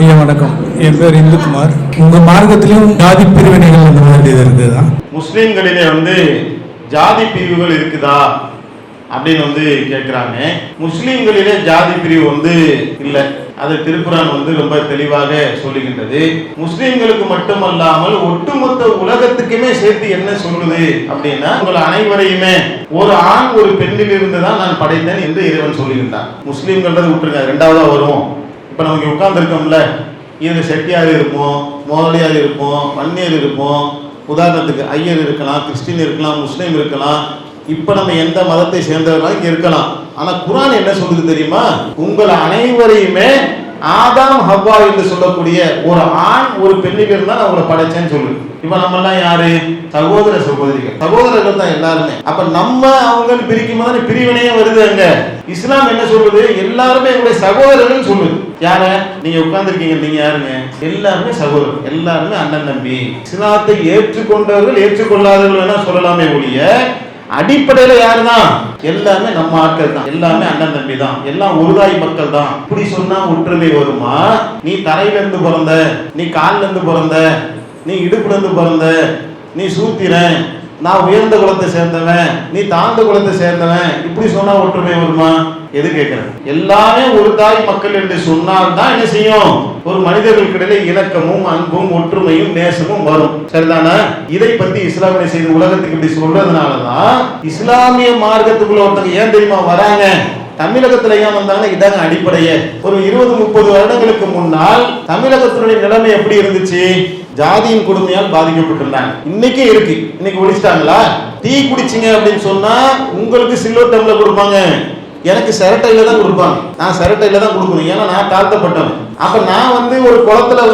ஐயா வணக்கம். என் பேர் இந்துக்குமார். உங்கள் மார்க்கத்திலும் ஜாதி பிரிவினைகள் அந்த மாதிரி இருக்குதா? முஸ்லீம்களிலே ஜாதி பிரிவுகள் இருக்குதா அப்படின்னு கேட்குறாங்க. முஸ்லீம்களிலே ஜாதி பிரிவு இல்லை. அது திருக்குரான் ரொம்ப தெளிவாக சொல்லுகின்றது. முஸ்லீம்களுக்கு மட்டுமல்லாமல் ஒட்டுமொத்த உலகத்துக்குமே சேர்த்து என்ன சொல்லுது அப்படின்னா, உங்கள் அனைவரையுமே ஒரு ஆண் ஒரு பெண்ணில் இருந்து தான் நான் படைத்தேன் என்று இறைவன் சொல்லுகின்றான். முஸ்லீம்கள்ன்றது விட்டுருங்க, ரெண்டாவதா வருவோம். இப்போ நமக்கு உட்கார்ந்து இருக்கோம்ல, இது செட்டியார் இருப்போம், முதலியார் இருப்போம், வன்னியர் இருப்போம். உதாரணத்துக்கு ஐயர் இருக்கலாம், கிறிஸ்டின் இருக்கலாம், முஸ்லீம் இருக்கலாம். இப்போ நம்ம எந்த மதத்தை சேர்ந்தவர்களாக இங்கே இருக்கலாம். ஆனால் குர்ஆன் என்ன சொல்லுது தெரியுமா? உங்கள் அனைவரையுமே ஆதாம் ஹவ்வா என்று சொல்லக்கூடிய ஒரு ஆண் ஒரு பெண்ணில் இருந்தால் நான் உங்களை படைச்சேன்னு சொல்லுது. இப்ப நம்ம எல்லாம் யாரு? சகோதர சகோதரிகள், சகோதரர்கள் தான் எல்லாருமே. அப்ப நம்ம அவங்க பிரிக்கும் போது பிரிவினையே வருது. அங்க இஸ்லாம் என்ன சொல்லுது? எல்லாருமே எங்களுடைய சகோதரர்கள் சொல்லுது. யார நீங்க உட்கார்ந்து இருக்கீங்க, நீங்க யாருங்க? எல்லாருமே சகோதரர், எல்லாருமே அண்ணன் தம்பி. இஸ்லாத்தை ஏற்றுக்கொண்டவர்கள் ஏற்றுக்கொள்ளாதவர்கள் வேணா சொல்லலாமே ஒழிய, அடிப்படையில யாருதான்? எல்லாமே நம்ம ஆட்கள் தான், எல்லாமே அண்ணன் தம்பி தான், எல்லாம் ஒருதாய் மக்கள் தான். இப்படி சொன்னா ஒற்றுமை வருமா? நீ தரையில இருந்து பிறந்த, நீ காலில இருந்து பிறந்த, நீ இடுப்புல இருந்து பிறந்த, நீ சூத்திரன், நான் உயர்ந்த குலத்தை சேர்ந்தவன், நீ தாழ்ந்த குலத்தை சேர்ந்தவன், இப்படி சொன்னா ஒற்றுமை வருமா? எது கேட்கிறேன்? எல்லாமே ஒரு தாய் மக்கள் என்று சொன்னால் தான் என்ன செய்யும்? ஒரு மனிதர்களுக்கிடையில இணக்கமும் அன்பும் ஒற்றுமையும் நேசமும் வரும். சரிதானா? இதை பத்தி இஸ்லாமிய செய்தி உலகத்துக்கு இப்படி சொல்றதுனாலதான் இஸ்லாமிய மார்க்கத்துக்குள்ள ஒருத்தங்க ஏன் தெரியுமா வராங்க? தமிழகத்துல ஏன் வந்தாங்கன்னா இதாங்க அடிப்படையே. ஒரு 20-30 வருடங்களுக்கு முன்னால் தமிழகத்தினுடைய நிலைமை எப்படி இருந்துச்சு? ஜாதியின் கொடுமையால் பாதிக்கப்பட்டிருந்தாங்க. இன்னைக்கு இருக்கு. இன்னைக்கு ஒழிச்சிட்டாங்களா? டீ குடிச்சிங்க அப்படின்னு சொன்னா உங்களுக்கு சில்வர் டம்ளர் கொடுப்பாங்க, எனக்கு சிரட்டையில தான் கொடுப்பாங்க. நான் சிரட்டையில தான் கொடுக்கணும், ஏன்னா நான் தாழ்த்தப்பட்டவன். அப்ப நான் ஒரு குளத்துல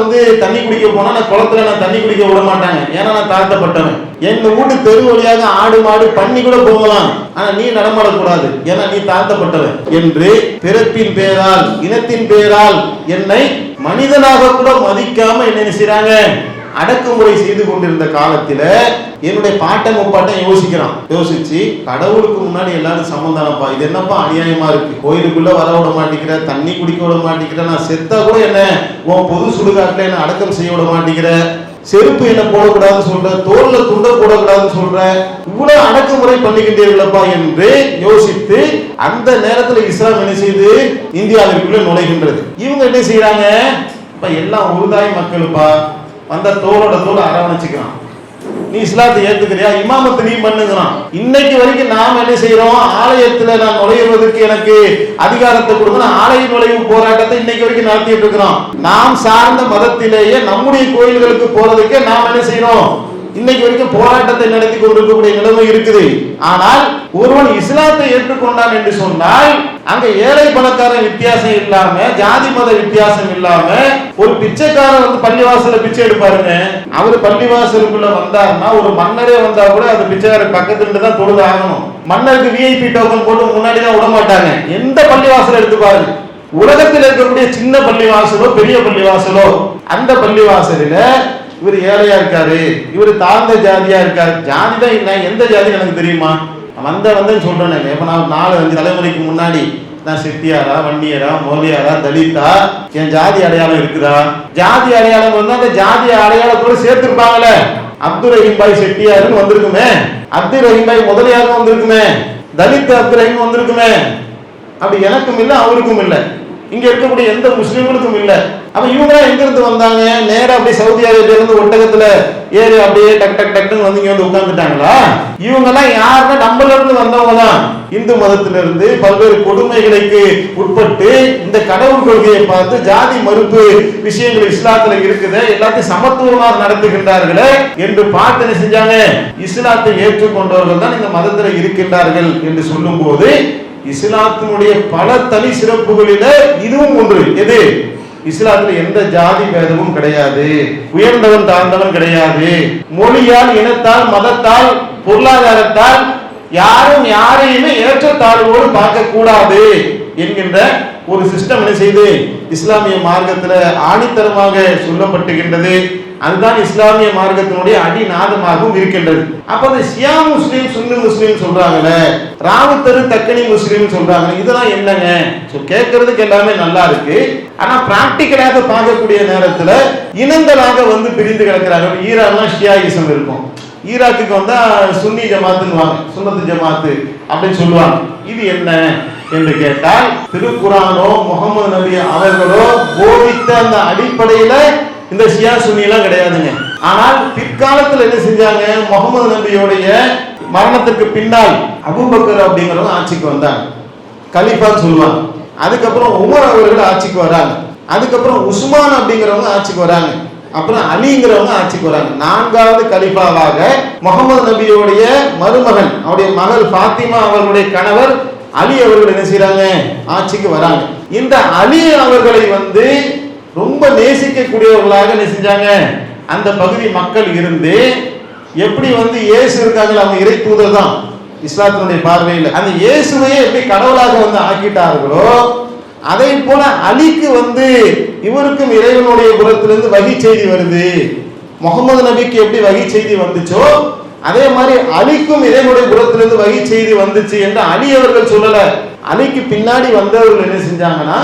தண்ணி குடிக்க போனா, நான் குளத்துல நான் தண்ணி குடிக்க விட மாட்டாங்க, ஏன்னா நான் தாழ்த்தப்பட்டவன். என் வீட்டு தெரு வழியாக ஆடு மாடு பண்ணி கூட போகலாம், ஆனா நீ நடமாடக்கூடாது, ஏன்னா நீ தாழ்த்தப்பட்டவன் என்று பிறப்பின் பேரால் இனத்தின் பேரால் என்னை மனிதனாக கூட மதிக்காம என்ன செய்றாங்க? அடக்குமுறை செய்து கொண்டிருந்த காலத்துல என்னுடைய பாட்டன் முப்பாட்டன் யோசிச்சு கடவுளுக்கு முன்னாடி எல்லாரும் சமந்தானப்பா, இது என்னப்பா அநியாயமா இருக்கு, கோயிலுக்குள்ள வர விட மாட்டேங்கிற, தண்ணி குடிக்க விட மாட்டேங்கிற, நான் செத்தா கூட என்ன உன் பொது சுடுகாட்டுல என்ன அடக்கம் செய்ய விட மாட்டேங்கிற, செருப்பு என்ன போடக்கூடாதுன்னு சொல்ற, தோல்ல துண்ட போடக்கூடாதுன்னு சொல்ற, இவ்வளவு அடக்குமுறை பண்ணிக்கிட்டீர்களப்பா என்று யோசித்து அந்த நேரத்துல இஸ்லாம் என்ன செய்து இந்தியாவிற்குள்ள நுழைகின்றது. இவங்க என்ன செய்யறாங்க? இப்ப எல்லாம் உருதாய் மக்களுப்பா, வந்த தோளோட தோல் அரவணைச்சுக்கிறான். நீ இஸ்லாத்தை ஏத்துக்கிறியா? இமாமத்து நீ பண்ணுகிறான். இன்னைக்கு வரைக்கும் நாம் என்ன செய்யறோம்? ஆலயத்துல நான் நுழைவதற்கு எனக்கு அதிகாரத்தை கொடுக்கணும், ஆலய நுழைவு போராட்டத்தை இன்னைக்கு வரைக்கும் நடத்திட்டு இருக்கிறோம். நாம் சார்ந்த மதத்திலேயே நம்முடைய கோயில்களுக்கு போறதுக்கு நாம் என்ன செய்யறோம்? இன்னைக்கு வரைக்கும் போராட்டத்தை நடத்தி கொண்டிருக்கக்கூடிய நிலைமை இருக்குது. ஆனால் ஒருவன் இஸ்லாத்தை ஏற்றுக்கொண்டான் என்று சொன்னால் அங்க ஏழை பணக்காரன் வித்தியாசம் இல்லாம, ஜாதி மத வித்தியாசம் இல்லாம, ஒரு பிச்சைக்காரன் பள்ளிவாசல பிச்சை எடுப்பாருங்க. அவரு பள்ளிவாசலுக்குள்ள வந்தாருன்னா ஒரு மன்னரே வந்தா கூட அது பிச்சைக்கார பக்கத்துல தான் தொழுது ஆகணும். மன்னருக்கு விஐபி டோக்கன் போட்டு முன்னாடி தான் விட மாட்டாங்க. எந்த பள்ளிவாசல எடுத்து பாருங்க, உலகத்தில் இருக்கக்கூடிய சின்ன பள்ளிவாசலோ பெரிய பள்ளிவாசலோ, அந்த பள்ளிவாசலில இவர் ஏழையா இருக்காரு, இவர் தாழ்ந்த ஜாதியா இருக்காரு. ஜாதி தான் இல்லை, எந்த ஜாதி எனக்கு தெரியுமா? வந்து சொல்றேன். இப்ப நான் 4-5 தலைமுறைக்கு முன்னாடி நான் செட்டியாரா, வன்னியரா, மோலியாரா, தலிதா, என் ஜாதி அடையாளம் இருக்குதா? ஜாதி அடையாளம் அந்த ஜாதி அடையாளத்தோட சேர்த்திருப்பாங்கல்ல. அப்துல் ரஹீம் பாய் செட்டியாருன்னு வந்திருக்குமே, அப்துல் ரஹீம் பாய் முதலியாரும் வந்திருக்குமே, தலித் அப்துல் ரஹீம் வந்திருக்குமே. அப்படி எனக்கும் இல்லை, அவருக்கும் இல்லை, இங்க இருக்கக்கூடிய எந்த முஸ்லீம்களுக்கும் இல்லை. அப்ப இவங்க எங்க இருந்து வந்தாங்க? நேரா அப்படியே சவுதி அரேபியா இருந்து ஒட்டகத்துல ஏறி அப்படியே டக் டக் டக்குன்னு இங்க உட்கார்ந்துட்டாங்களா? இவங்க எல்லாம் யாருன்னா நம்மள இருந்து வந்தவங்க தான். இந்து மதத்திலிருந்து பல்வேறு கொடுமைகளுக்கு உட்பட்டு இந்த கடவுள் கொள்கையை பார்த்து ஜாதி மறுப்பு விஷயங்கள் இஸ்லாத்துல இருக்குது, எல்லாத்தையும் சமத்துவமாக நடத்துகின்றார்களே என்று பார்த்து என்ன செஞ்சாங்க? இஸ்லாத்தை ஏற்றுக்கொண்டவர்கள் தான் இந்த மதத்துல இருக்கின்றார்கள் என்று சொல்லும் போது இஸ்லாத்தினுடைய பல தனி சிறப்புகளில இதுவும் ஒன்று. எது? இஸ்லாத்துல எந்த ஜாதி பேதமும் கிடையாது, உயர்ந்தவன் தாழ்ந்தவன் கிடையாது, மொழியால், இனத்தால், மதத்தால், பொருளாதாரத்தால் யாரும் யாரையுமே ஏற்றத்தாழ்வோடு பார்க்க கூடாது என்கின்ற ஒரு சிஸ்டம் என்ன செய்து இஸ்லாமிய மார்க்கத்துல ஆணித்தரமாக சொல்லப்பட்டுகின்றது. அதுதான் இஸ்லாமிய மார்க்கத்தினுடைய அடிநாதமாகவும் இருக்கின்றது. அப்ப அந்த ஷியா முஸ்லீம், சுன்னி முஸ்லீம் சொல்றாங்கல்ல, ராவுத்தரு தக்கனி முஸ்லீம் சொல்றாங்க, இதெல்லாம் என்னங்க? கேட்கறதுக்கு எல்லாமே நல்லா இருக்கு. ஆனா பிராக்டிக்கலாக பார்க்கக்கூடிய நேரத்துல இனங்களாக வந்து பிரிந்து கிடக்கிறாங்க. ஈரான்லாம் ஷியாயிசம் இருக்கும், ஈராக்குக்கு வந்தா சுன்னி ஜமாத்துன்னுவாங்க, சுன்னத்து ஜமாத்து அப்படின்னு சொல்லுவாங்க. இது என்ன என்று கேட்டால், திருக்குரானோ முகமது நபி அவர்களோ போதித்த அந்த அடிப்படையில இந்த ஷியா சுன்னி எல்லாம் கிடையாதுங்க. ஆனால் பிற்காலத்தில் என்ன செஞ்சாங்க, முகமது நபியோடைய மரணத்துக்கு பின்னால் அபூபக்கர் அப்படிங்கிறவங்க ஆட்சிக்கு வந்தாங்க, கலீஃபான்னு சொல்லுவாங்க. அதுக்கப்புறம் உமர் அவர்கள் ஆட்சிக்கு வராங்க, அதுக்கப்புறம் உஸ்மான் அப்படிங்கிறவங்க ஆட்சிக்கு வராங்க, அப்புறம் அலிங்கிறவங்க ஆட்சிக்கு வராங்க. 4வது கலீஃபாவாக முகமது நபியோடைய மருமகன், அவருடைய மகள் ஃபாத்திமா அவர்களுடைய கணவர் அலி அவர்கள் என்ன செய்யறாங்க, ஆட்சிக்கு வராங்க. இந்த அலி அவர்களை வந்து ரொம்ப நேசிக்கக்கூடியவர்களாக என்ன செஞ்சாங்க, அந்த பகுதி மக்கள் இருந்து, எப்படி வந்து இயேசு இருக்காங்களோ அவங்க இறை தூதர் தான் இஸ்லாத்தினுடைய பார்வையில், அந்த இயேசுவையே எப்படி கடவுளாக வந்து ஆக்கிட்டார்களோ அதை போல அலிக்கு வந்து இவருக்கும் இறைவனுடைய புறத்திலிருந்து வகி செய்தி வருது. முகமது நபிக்கு எப்படி வகி செய்தி வந்துச்சோ அதே மாதிரி அலிக்கும் இறைவனுடைய புறத்திலிருந்து வகி செய்தி வந்துச்சு என்று அலி அவர்கள் சொல்லல. அலிக்கு பின்னாடி வந்தவர்கள் என்ன செஞ்சாங்கன்னா,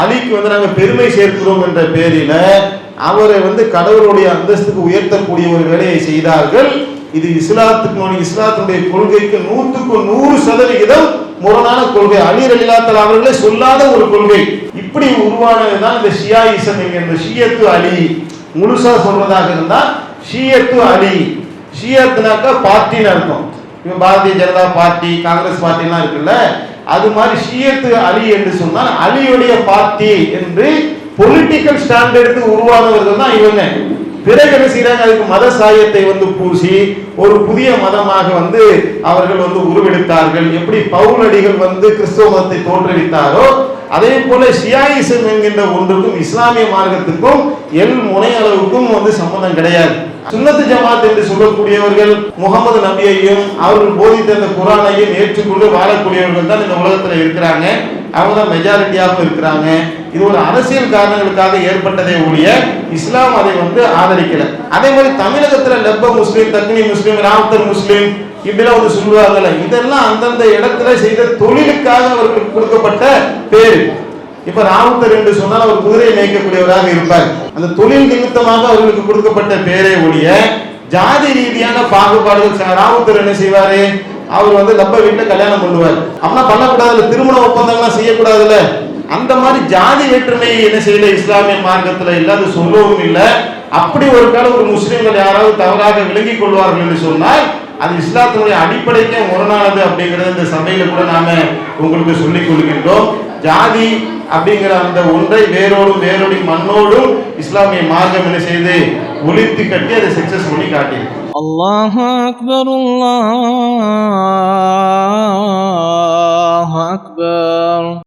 அலிக்கு வந்து நாங்க பெருமை சேர்க்கிறோம் என்ற பேரில அவரை வந்து கடவுளுடைய அந்தஸ்துக்கு உயர்த்தக்கூடிய ஒரு வேலையை செய்தார்கள். இது இஸ்லாத்தினுடைய கொள்கைக்கு 100% முரணான கொள்கை. அலி ரலியல்லாஹு தஆலா அவர்களே சொல்லாத ஒரு கொள்கை. இப்படி உருவானதுதான் இந்த ஷியாயிசம் என்கிற ஷியத்து அலி. முழுசா சொல்றதாக இருந்தா ஷியத்து அலி, ஷியத்துனாக்கா பார்ட்டின்னு அர்த்தம். இப்ப பாரதிய ஜனதா பார்ட்டி, காங்கிரஸ் பார்ட்டிலாம் இருக்குல்ல, அது மாதிரி ஷியத்து அலி என்று சொன்னால் அலியுடைய பார்ட்டி என்று பொலிட்டிக்கல் ஸ்டாண்டர்டுக்கு உருவானவர்கள் தான் இவங்க. பிறகு என்ன செய்யறாங்க, அதுக்கு மத சாயத்தை வந்து பூசி ஒரு புதிய மதமாக வந்து அவர்கள் வந்து உருவெடுத்தார்கள். எப்படி பவுலடிகள் வந்து கிறிஸ்தவ மதத்தை தோற்றுவித்தாரோ அதே போல ஷியாயிசம் என்கின்ற ஒன்றுக்கும் இஸ்லாமிய மார்க்கத்துக்கும் முனை அளவுக்கும் வந்து சம்பந்தம் கிடையாது. சுன்னத்து ஜமாத் என்று சொல்லக்கூடியவர்கள் முகமது நபியையும் அவர்கள் போதித்த அந்த குரானையும் ஏற்றுக்கொண்டு வாழக்கூடியவர்கள் தான் இந்த உலகத்துல இருக்கிறாங்க. அவங்க தான் மெஜாரிட்டியாகவும் இருக்கிறாங்க. இது ஒரு அரசியல் காரணங்களுக்காக ஏற்பட்டதை ஒழிய இஸ்லாம் அதை வந்து ஆதரிக்கல. அதே மாதிரி தமிழகத்துல லெப்ப முஸ்லீம், தக்னி முஸ்லீம், ராவுத்தர் முஸ்லீம் இப்படிலாம் வந்து சொல்லுவாங்கல்ல, இதெல்லாம் அந்தந்த இடத்துல செய்த தொழிலுக்காக அவர்களுக்கு கொடுக்கப்பட்ட பேரு. இப்ப ராவுத்தர் என்று சொன்னால் அவர் குதிரையை மேய்க்கக்கூடியவராக இருப்பார், அந்த தொழில் நிமித்தமாக அவர்களுக்கு கொடுக்கப்பட்ட பேரே ஒழிய ஜாதி ரீதியான பாகுபாடுகள். ராவுத்தர் என்ன செய்வாரு, அவர் வந்து லப்ப வீட்டுல கல்யாணம் பண்ணுவார், அப்படின்னா பண்ணக்கூடாதுல, திருமண ஒப்பந்தங்கள்லாம் செய்யக்கூடாதுல்ல. அந்த மாதிரி ஜாதி வேற்றுமை என்ன செய்யல இஸ்லாமிய மார்க்கத்துல இல்லாத சொல்லவும் இல்லை. அப்படி ஒரு காலம் ஒரு முஸ்லிம்கள் யாராவது தவறாக விளங்கிக் கொள்வார்கள் என்று சொன்னால் அது இஸ்லாத்தினுடைய அடிப்படைக்கே முரணானது அப்படிங்கிறத இந்த சபையில கூட நாம உங்களுக்கு சொல்லிக் கொள்கின்றோம். ஜாதி அப்படிங்கிற அந்த ஒன்றை வேரோடும் வேரோடி மண்ணோடும் இஸ்லாமிய மார்க்கம் என்ன செய்து ஒழித்து கட்டி அதை சக்சஸ் பண்ணி காட்டி. அல்லாஹு அக்பர், அல்லாஹ்